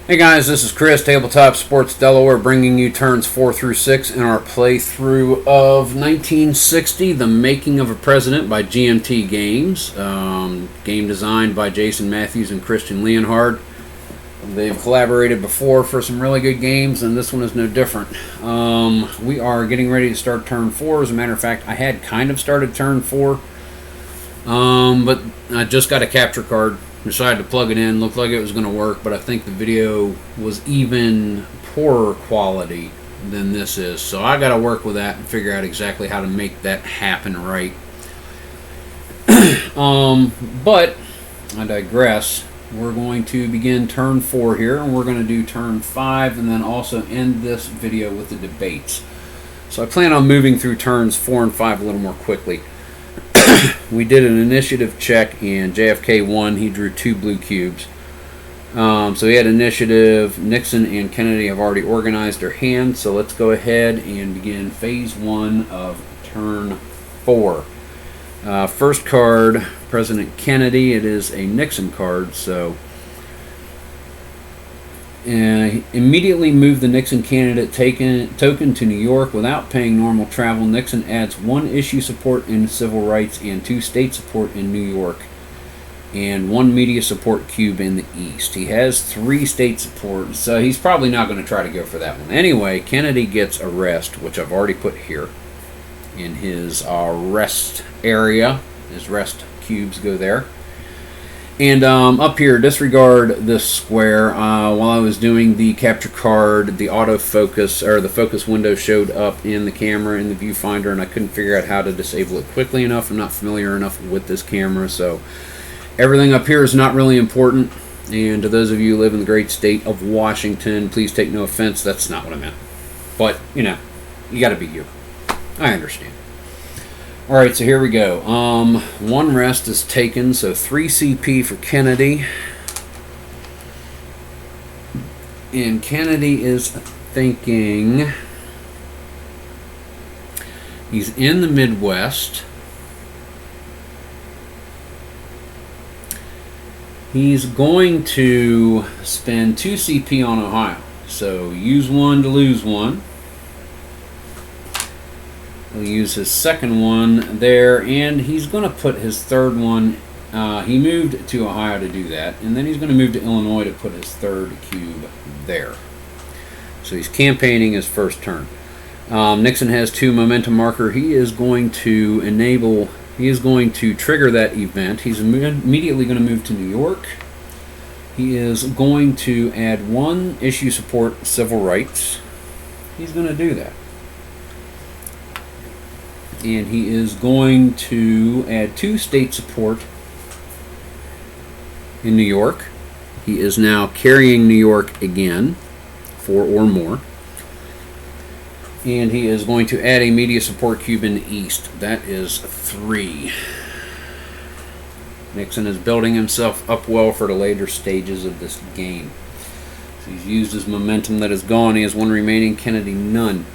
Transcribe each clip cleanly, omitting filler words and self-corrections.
Hey guys, this is Chris, Tabletop Sports Delaware, bringing you turns 4 through 6 in our playthrough of 1960, The Making of a President by GMT Games. Game designed by Jason Matthews and Christian Leonhard. They've collaborated before for some really good games, and this one is no different. We are getting ready to start turn 4. As a matter of fact, I had kind of started turn 4, but I just got a capture card. Decided to plug it in, looked like it was going to work, but I think the video was even poorer quality than this is. So I got to work with that and figure out exactly how to make that happen right. But I digress. We're going to begin turn 4 here, and we're going to do turn 5 and then also end this video with the debates. So I plan on moving through turns 4 and 5 a little more quickly. We did an initiative check, and JFK won. He drew 2 blue cubes. So he had initiative. Nixon and Kennedy have already organized their hands, so let's go ahead and begin phase 1 of turn 4. First card, President Kennedy. It is a Nixon card, so immediately move the Nixon candidate token to New York without paying normal travel. Nixon adds 1 issue support in civil rights and 2 state support in New York and 1 media support cube in the East. He has 3 state support, so he's probably not going to try to go for that one. Anyway, Kennedy gets a rest, which I've already put here in his rest area. His rest cubes go there. And up here, disregard this square. While I was doing the capture card, the autofocus, or the focus window showed up in the camera in the viewfinder, and I couldn't figure out how to disable it quickly enough. I'm not familiar enough with this camera, so everything up here is not really important. And to those of you who live in the great state of Washington, please take no offense. That's not what I meant. But, you know, you got to be you. I understand. Alright, so here we go. 1 rest is taken, so 3 CP for Kennedy. And Kennedy is thinking he's in the Midwest. He's going to spend 2 CP on Ohio. So use 1 to lose 1. He'll use his second one there, and he's going to put his third one. He moved to Ohio to do that, and then he's going to move to Illinois to put his 3rd cube there. So he's campaigning his first turn. Nixon has 2 momentum marker. He is going to trigger that event. He's immediately going to move to New York. He is going to add 1 issue support civil rights. He's going to do that. And he is going to add 2 state support in New York. He is now carrying New York again, 4 or more. And he is going to add a media support cube in the East. That is 3. Nixon is building himself up well for the later stages of this game. So he's used his momentum that is gone. He has 1 remaining. Kennedy, none.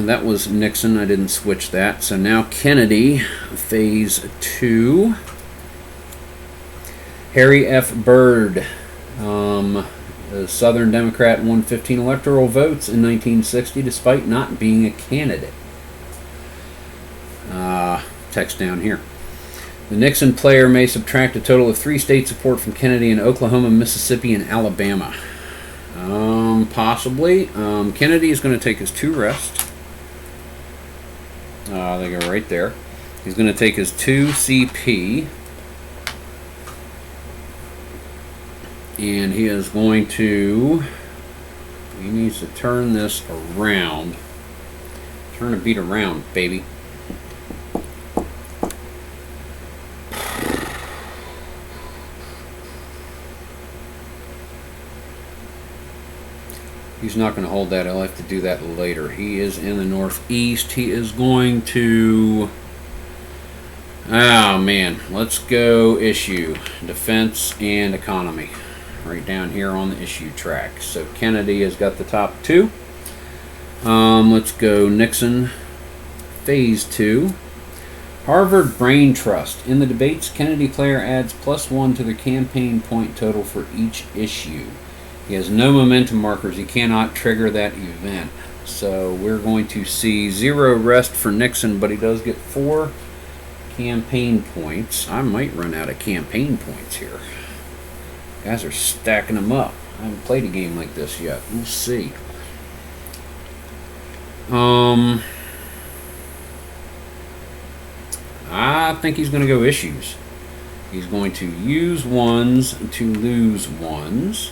That was Nixon. I didn't switch that. So now Kennedy, phase 2. Harry F. Byrd, a Southern Democrat, won 15 electoral votes in 1960 despite not being a candidate. Text down here. The Nixon player may subtract a total of 3 state support from Kennedy in Oklahoma, Mississippi, and Alabama. Possibly. Kennedy is going to take his 2 rest. They go right there. He's going to take his 2 CP. And he is going to... He needs to turn this around. Turn the beat around, baby. He's not going to hold that. He'll have to do that later. He is in the Northeast. He is going to... Oh, man. Let's go issue. Defense and economy. Right down here on the issue track. So Kennedy has got the top 2. Let's go Nixon. Phase 2. Harvard Brain Trust. In the debates, Kennedy player adds +1 to their campaign point total for each issue. He has no momentum markers. He cannot trigger that event. So we're going to see 0 rest for Nixon, but he does get 4 campaign points. I might run out of campaign points here. Guys are stacking them up. I haven't played a game like this yet. We'll see. I think he's going to go issues. He's going to use 1s to lose 1s.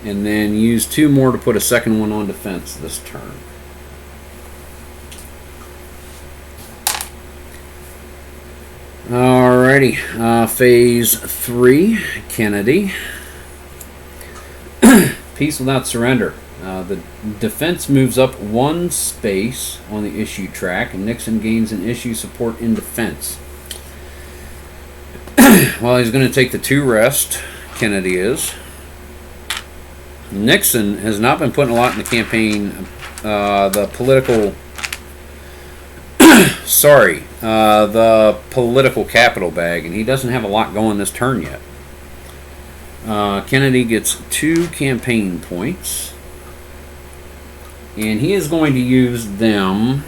And then use 2 more to put a second one on defense this turn. Alrighty, phase 3, Kennedy. Peace without surrender. The defense moves up 1 space on the issue track, and Nixon gains an issue support in defense. Well, he's going to take the 2 rest, Kennedy is. Nixon has not been putting a lot in the campaign, the political capital bag, and he doesn't have a lot going this turn yet. Kennedy gets 2 campaign points, and he is going to use them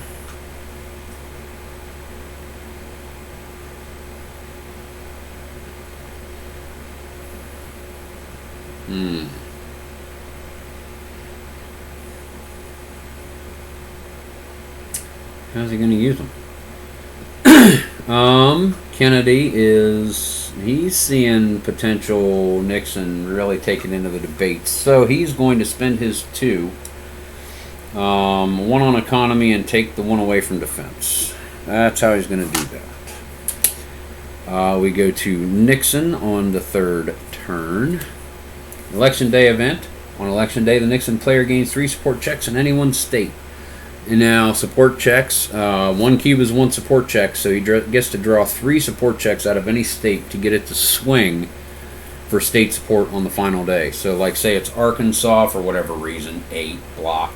How's he going to use them? Kennedy he's seeing potential Nixon really taking into the debates. So he's going to spend his 2. 1 on economy and take the 1 away from defense. That's how he's going to do that. We go to Nixon on the 3rd turn. Election Day event. On Election Day, the Nixon player gains 3 support checks in any one state. And now support checks. 1 cube is 1 support check, so he gets to draw 3 support checks out of any state to get it to swing for state support on the final day. So, like, say it's Arkansas for whatever reason, 8, blah.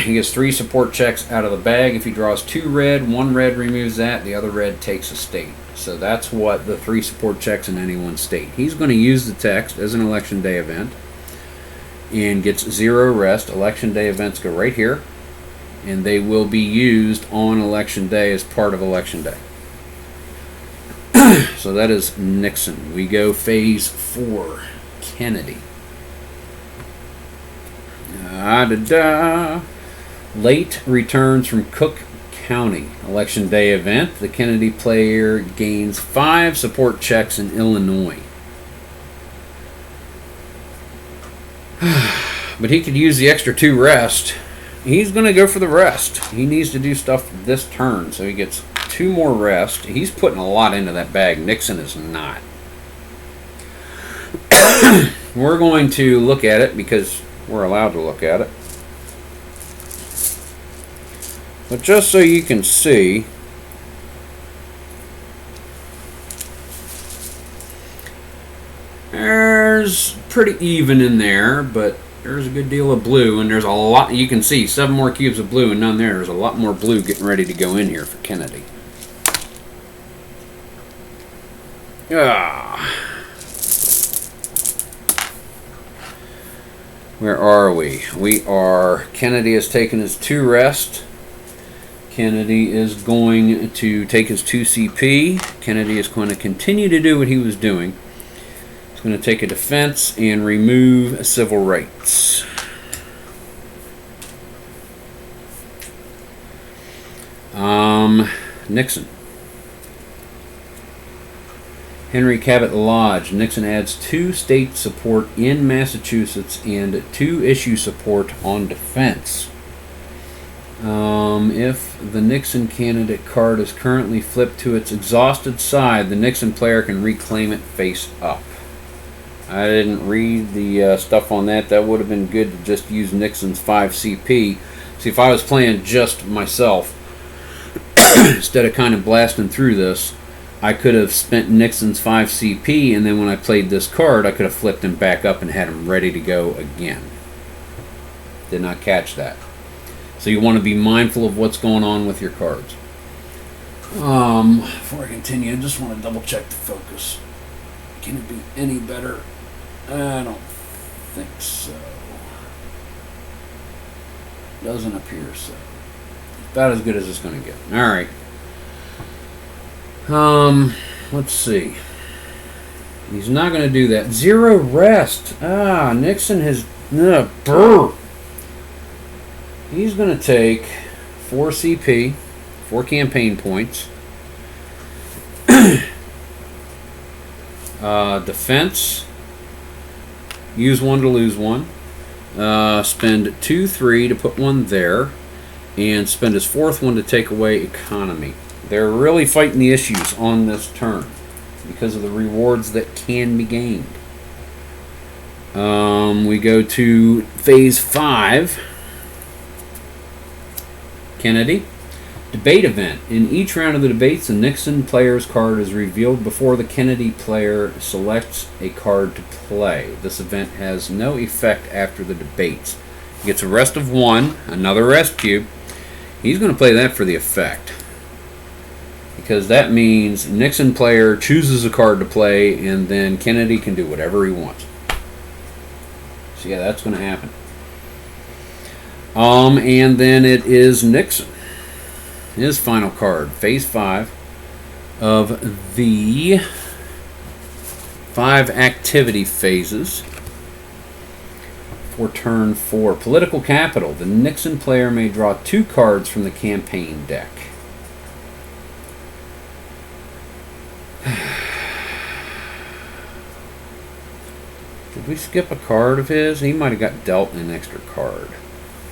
He gets 3 support checks out of the bag. If he draws 2 red, 1 red removes that, the other red takes a state. So that's what the 3 support checks in any one state. He's going to use the text as an Election Day event and gets 0 rest. Election Day events go right here, and they will be used on Election Day as part of Election Day. So that is Nixon. We go phase 4, Kennedy. Late returns from Cook County. Election Day event. The Kennedy player gains 5 support checks in Illinois. But he could use the extra 2 rest. He's going to go for the rest. He needs to do stuff this turn, so he gets 2 more rest. He's putting a lot into that bag. Nixon is not. We're going to look at it because we're allowed to look at it. But just so you can see, there's pretty even in there, but there's a good deal of blue, and there's a lot. You can see 7 more cubes of blue and none there. There's a lot more blue getting ready to go in here for Kennedy. Where are we? Kennedy has taken his 2 rest. Kennedy is going to take his 2 CP. Kennedy is going to continue to do what he was doing. He's going to take a defense and remove civil rights. Nixon. Henry Cabot Lodge. Nixon adds 2 state support in Massachusetts and 2 issue support on defense. If the Nixon candidate card is currently flipped to its exhausted side, the Nixon player can reclaim it face up. I didn't read the stuff on that. That would have been good to just use Nixon's 5 CP. See, if I was playing just myself, instead of kind of blasting through this, I could have spent Nixon's 5 CP, and then when I played this card, I could have flipped him back up and had him ready to go again. Did not catch that. So you want to be mindful of what's going on with your cards. Before I continue, I just want to double check the focus. Can it be any better? I don't think so. Doesn't appear so. About as good as it's going to get. All right. Let's see. He's not going to do that. 0 rest. Nixon has... brr. He's going to take 4 CP, 4 campaign points. Defense. Use 1 to lose 1. Spend 2, 3 to put 1 there. And spend his 4th one to take away economy. They're really fighting the issues on this turn because of the rewards that can be gained. We go to phase 5. Kennedy. Debate event. In each round of the debates, the Nixon player's card is revealed before the Kennedy player selects a card to play. This event has no effect after the debates. He gets a rest of 1, another rest cube. He's going to play that for the effect. Because that means Nixon player chooses a card to play, and then Kennedy can do whatever he wants. So yeah, that's going to happen. And then it is Nixon. His final card, phase 5 of the 5 activity phases. For turn 4, political capital. The Nixon player may draw 2 cards from the campaign deck. Did we skip a card of his? He might have got dealt an extra card.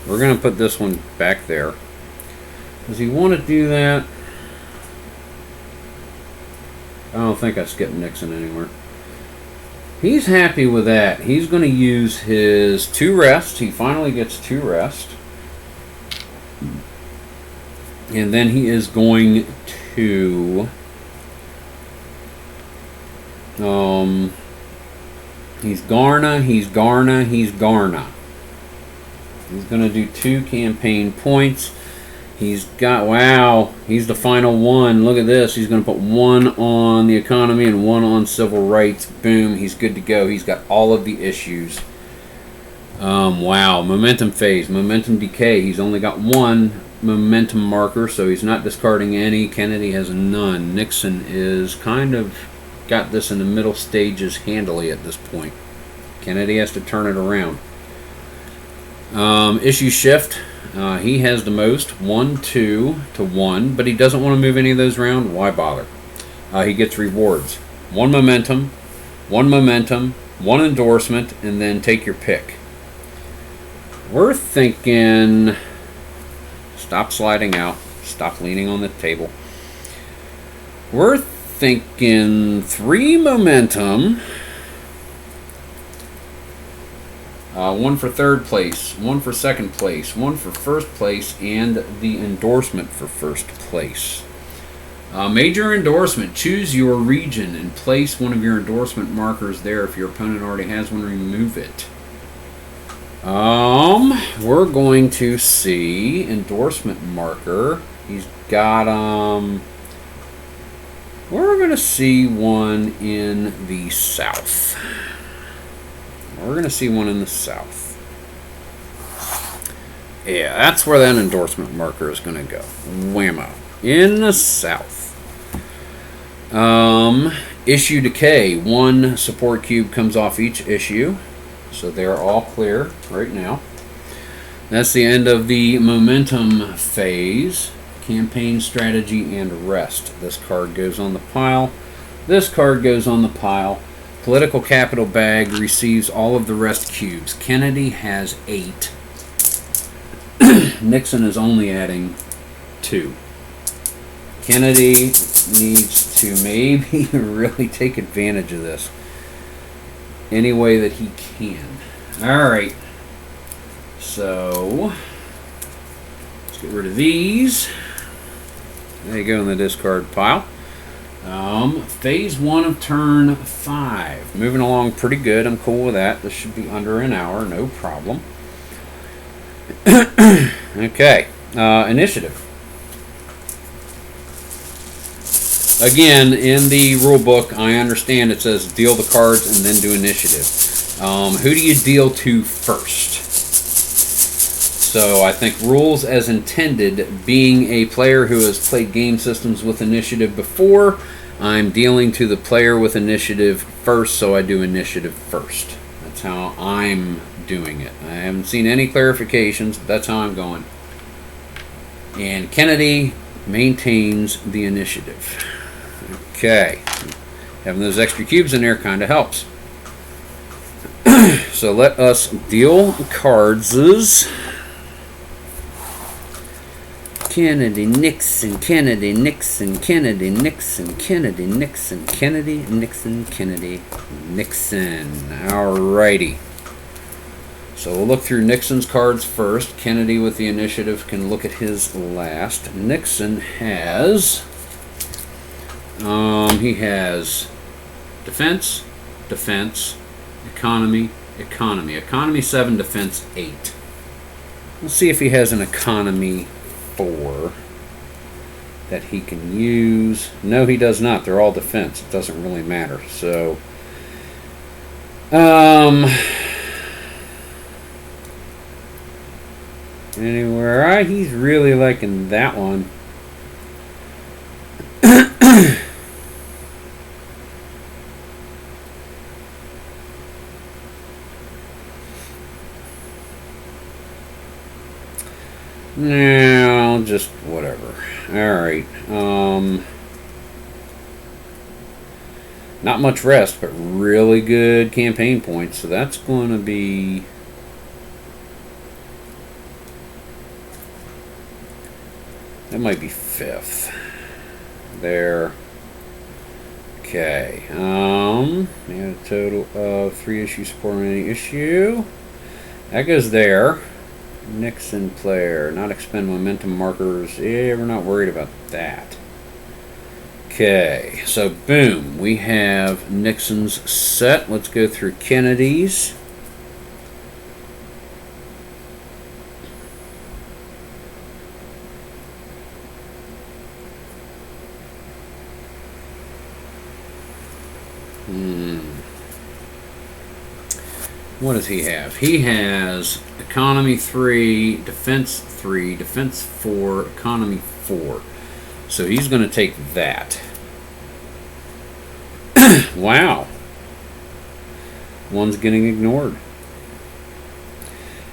We're going to put this one back there. Does he want to do that? I don't think I skipped Nixon anywhere. He's happy with that. He's going to use his 2 rest. He finally gets 2 rest. And then he is going to... he's Garna. He's going to do 2 campaign points. He's got, wow, he's the final one. Look at this. He's going to put 1 on the economy and 1 on civil rights. Boom, he's good to go. He's got all of the issues. Wow, momentum phase, momentum decay. He's only got 1 momentum marker, so he's not discarding any. Kennedy has none. Nixon is kind of got this in the middle stages handily at this point. Kennedy has to turn it around. Issue shift. He has the most, 1, 2 to 1, but he doesn't want to move any of those around. Why bother? He gets rewards. 1 momentum, 1 endorsement, and then take your pick. We're thinking, stop sliding out, stop leaning on the table. We're thinking 3 momentum. 1 for 3rd place, 1 for 2nd place, 1 for 1st place, and the endorsement for 1st place. Major endorsement. Choose your region and place one of your endorsement markers there. If your opponent already has one, remove it. We're going to see endorsement marker. He's got, we're going to see one in the south. We're going to see one in the south. Yeah, that's where that endorsement marker is going to go. Whammo. In the south. Issue decay. 1 support cube comes off each issue. So they're all clear right now. That's the end of the momentum phase. Campaign strategy and rest. This card goes on the pile. This card goes on the pile. Political capital bag receives all of the rest cubes. Kennedy has 8. Nixon is only adding 2. Kennedy needs to maybe really take advantage of this any way that he can. Alright. So, let's get rid of these. There you go in the discard pile. Phase 1 of turn 5. Moving along pretty good. I'm cool with that. This should be under an hour. No problem. Okay. Initiative. Again, in the rule book, I understand it says deal the cards and then do initiative. Who do you deal to first? So I think rules as intended, being a player who has played game systems with initiative before, I'm dealing to the player with initiative first, so I do initiative first. That's how I'm doing it. I haven't seen any clarifications, but that's how I'm going. And Kennedy maintains the initiative. Okay. Having those extra cubes in there kind of helps. So let us deal cards. Kennedy, Nixon, Kennedy, Nixon, Kennedy, Nixon, Kennedy, Nixon, Kennedy, Nixon, Kennedy, Nixon. Alrighty. So we'll look through Nixon's cards first. Kennedy with the initiative can look at his last. Nixon has... he has defense, defense, economy, economy. Economy 7, defense 8. Let's see if he has an economy 4 that he can use. No, he does not. They're all defense. It doesn't really matter. So, anywhere, he's really liking that one. No, just whatever. Alright. Not much rest, but really good campaign points. So that's going to be... that might be 5th. There. Okay. We had a total of 3 issues supporting any issue. That goes there. Nixon player, not expend momentum markers. Yeah, we're not worried about that. Okay, so boom, we have Nixon's set. Let's go through Kennedy's. What does he have? He has economy 3, defense 3, defense 4, economy 4. So he's going to take that. Wow. One's getting ignored.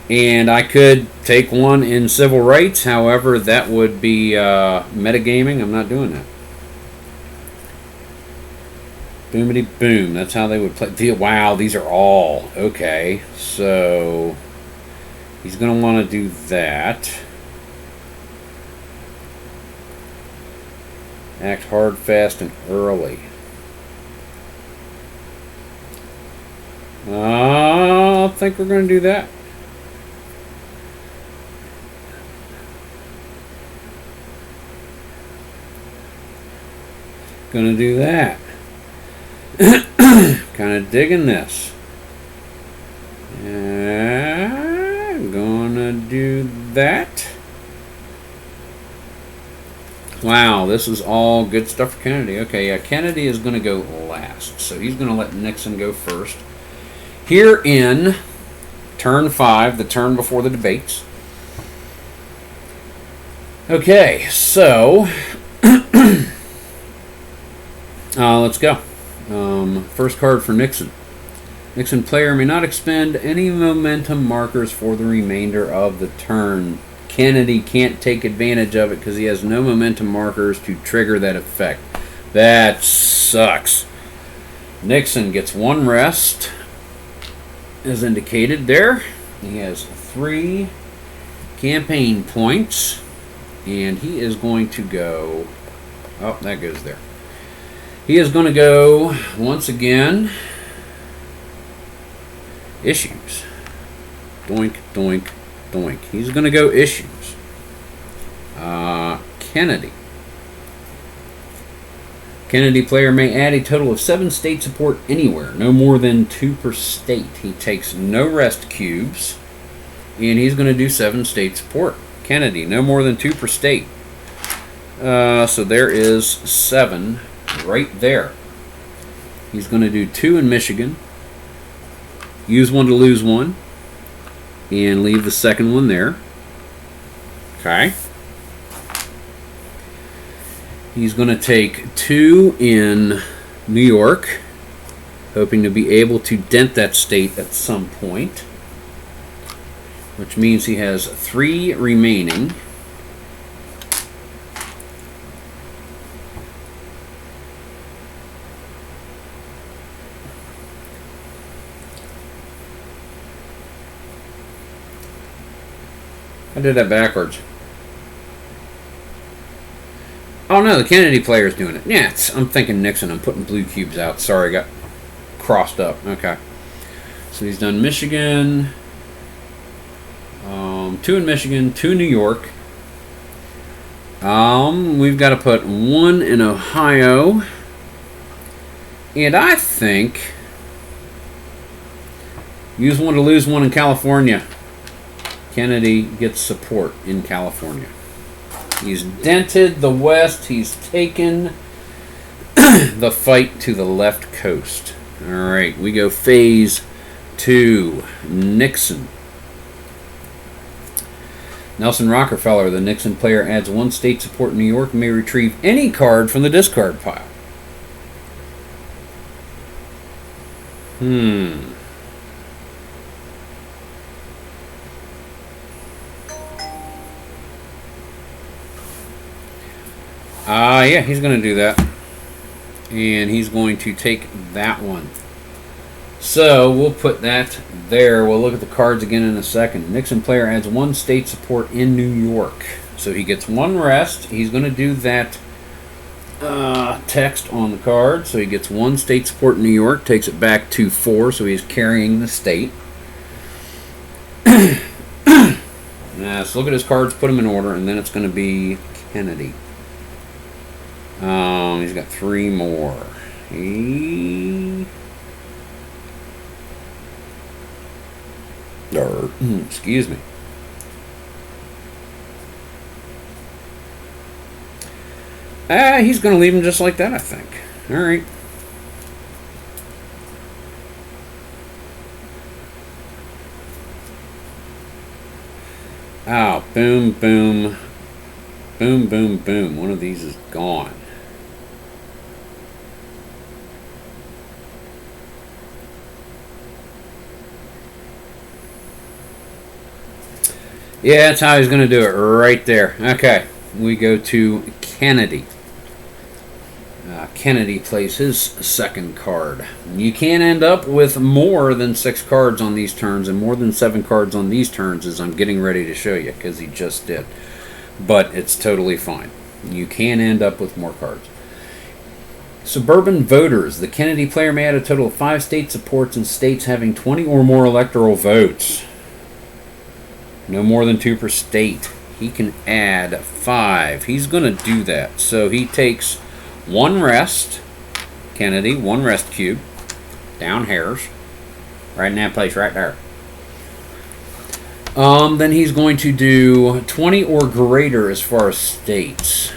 And I could take one in civil rights. However, that would be metagaming. I'm not doing that. Boomity boom. That's how they would play. Wow, these are all. Okay. So he's going to want to do that. Act hard, fast, and early. I think we're going to do that. Going to do that. Kind of digging this. I'm gonna do that. Wow, this is all good stuff for Kennedy. Okay, yeah, Kennedy is gonna go last, so he's gonna let Nixon go first. Here in turn 5, the turn before the debates. Okay, so let's go. First card for Nixon. Nixon player may not expend any momentum markers for the remainder of the turn. Kennedy can't take advantage of it because he has no momentum markers to trigger that effect. That sucks. Nixon gets 1 rest, as indicated there. He has 3 campaign points, and he is going to go... oh, that goes there. He is going to go, once again, issues. Doink, doink, doink. He's going to go issues. Kennedy. Kennedy player may add a total of 7 state support anywhere, no more than 2 per state. He takes no rest cubes, and he's going to do 7 state support. Kennedy, no more than 2 per state. So there is 7 right there. He's going to do 2 in Michigan, use one to lose one, and leave the second one there. Okay. He's going to take 2 in New York, hoping to be able to dent that state at some point, which means he has 3 remaining. I did that backwards. Oh no, the Kennedy player's doing it. Yeah, I'm thinking Nixon. I'm putting blue cubes out. Sorry, I got crossed up. Okay. So he's done Michigan. 2 in Michigan, 2 in New York. We've got to put 1 in Ohio. And I think use one to lose one in California. Kennedy gets support in California. He's dented the West. He's taken the fight to the left coast. All right, we go phase 2. Nixon. Nelson Rockefeller, the Nixon player, adds 1 state support in New York and may retrieve any card from the discard pile. Yeah, he's going to do that. And he's going to take that one. So we'll put that there. We'll look at the cards again in a second. Nixon player adds 1 state support in New York. So he gets 1 rest. He's going to do that text on the card. So he gets 1 state support in New York. Takes it back to 4. So he's carrying the state. So look at his cards. Put them in order. And then it's going to be Kennedy. He's got 3 more. Excuse me. He's going to leave him just like that, I think. All right. Oh, boom, boom. Boom, boom, boom. One of these is gone. Yeah, that's how he's going to do it right there. Okay, we go to Kennedy. Kennedy plays his second card. You can't end up with more than 6 cards on these turns and more than 7 cards on these turns, as I'm getting ready to show you, because he just did. But it's totally fine. You can end up with more cards. Suburban voters. The Kennedy player may add a total of 5 state supports in states having 20 or more electoral votes. No more than 2 per state. He can add 5. He's going to do that. So he takes 1 rest. Kennedy, 1 rest cube. Down hairs. Right in that place right there. Then he's going to do 20 or greater as far as states.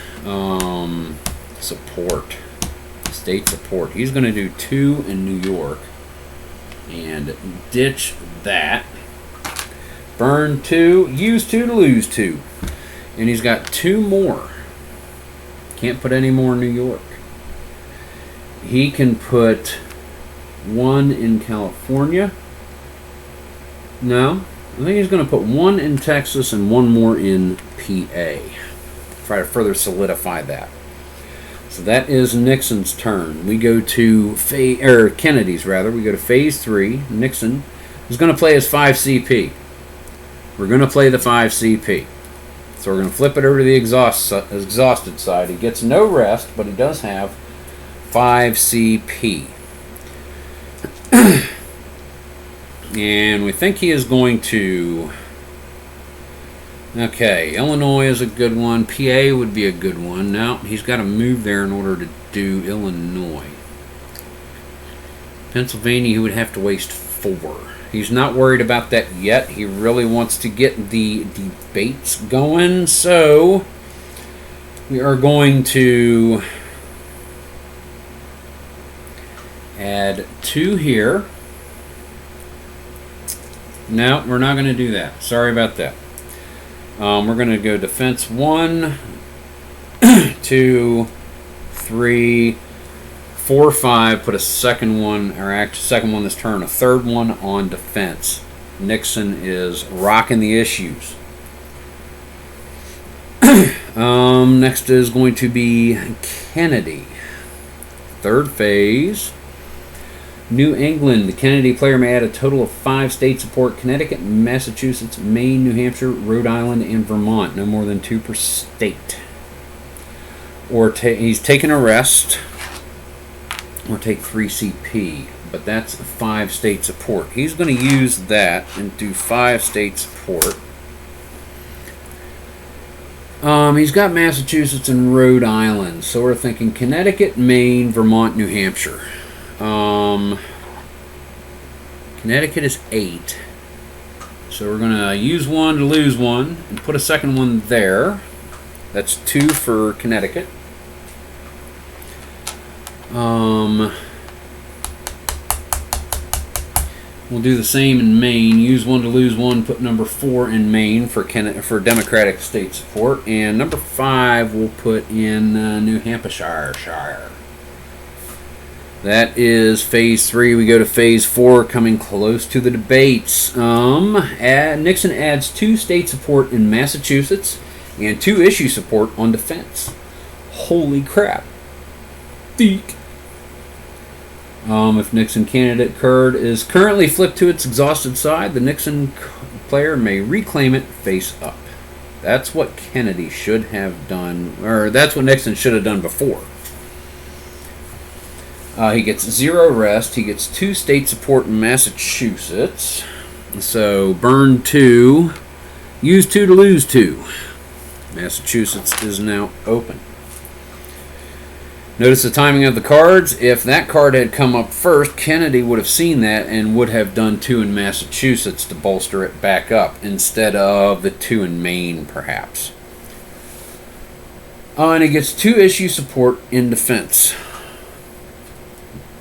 Support. State support. He's going to do 2 in New York. And ditch that. Burn 2. Use 2 to lose 2. And he's got 2 more. Can't put any more in New York. He can put 1 in California. No. I think he's going to put 1 in Texas and 1 more in PA. Try to further solidify that. So that is Nixon's turn. We go to Kennedy's rather. We go to phase 3. Nixon is going to play his 5 CP. We're going to play the 5 CP. So we're going to flip it over to the exhausted side. He gets no rest, but he does have 5 CP. And we think he is going to... Okay, Illinois is a good one. PA would be a good one. Now, he's got to move there in order to do Illinois. Pennsylvania, he would have to waste 4. He's not worried about that yet. He really wants to get the debates going. So, we are going to add 2 here. No, we're not going to do that. Sorry about that. We're going to go defense 1, 2, 3, 4, 5. Put a second one, or actually second one this turn, a third one on defense. Nixon is rocking the issues. Next is going to be Kennedy. Third phase. New England. The Kennedy player may add a total of 5 state support: Connecticut, Massachusetts, Maine, New Hampshire, Rhode Island, and Vermont. No more than 2 per state. Or he's taken a rest, or take 3 CP. But that's 5 state support. He's going to use that and do 5 state support. He's got Massachusetts and Rhode Island, so we're thinking Connecticut, Maine, Vermont, New Hampshire. Connecticut is 8, so we're going to use 1 to lose 1 and put a second one there. That's 2 for Connecticut. We'll do the same in Maine. Use 1 to lose 1. Put number 4 in Maine for Democratic state support, and number 5 we'll put in New Hampshire. That is phase 3. We go to phase 4, coming close to the debates. Nixon adds 2 state support in Massachusetts and 2 issue support on defense. Holy crap! Theek. If Nixon candidate card is currently flipped to its exhausted side, the Nixon player may reclaim it face up. That's what Kennedy should have done, or that's what Nixon should have done before. He gets 0 rest. He gets 2 state support in Massachusetts. So burn 2, use 2 to lose 2. Massachusetts is now open. Notice the timing of the cards. If that card had come up first, Kennedy would have seen that and would have done 2 in Massachusetts to bolster it back up instead of the 2 in Maine, perhaps. And he gets 2 issue support in defense,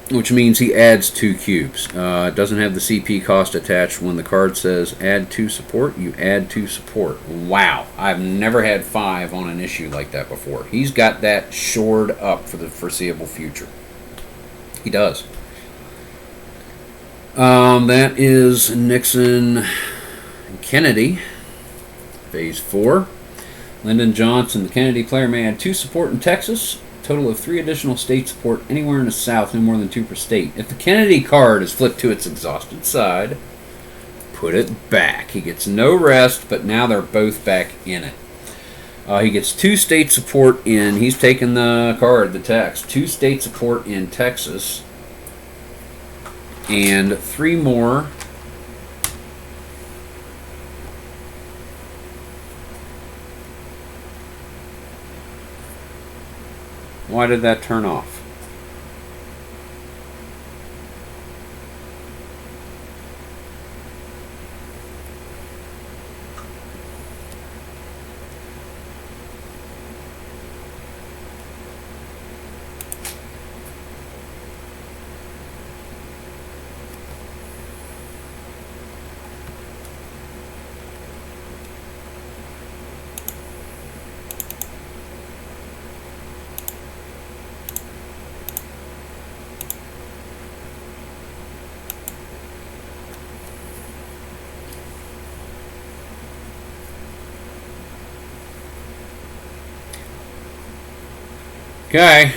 which means he adds 2 cubes. It doesn't have the CP cost attached. When the card says add 2 support, you add 2 support. Wow, I've never had 5 on an issue like that before. He's got that shored up for the foreseeable future. He does. That is Nixon and Kennedy. Phase 4. Lyndon Johnson, the Kennedy player, may add 2 support in Texas. Total of 3 additional state support anywhere in the South, no more than 2 per state. If the Kennedy card is flipped to its exhausted side, put it back. He gets no rest, but now they're both back in it. He gets 2 state support in, he's taken the card, the text, 2 state support in Texas, and 3 more. Why did that turn off? Okay.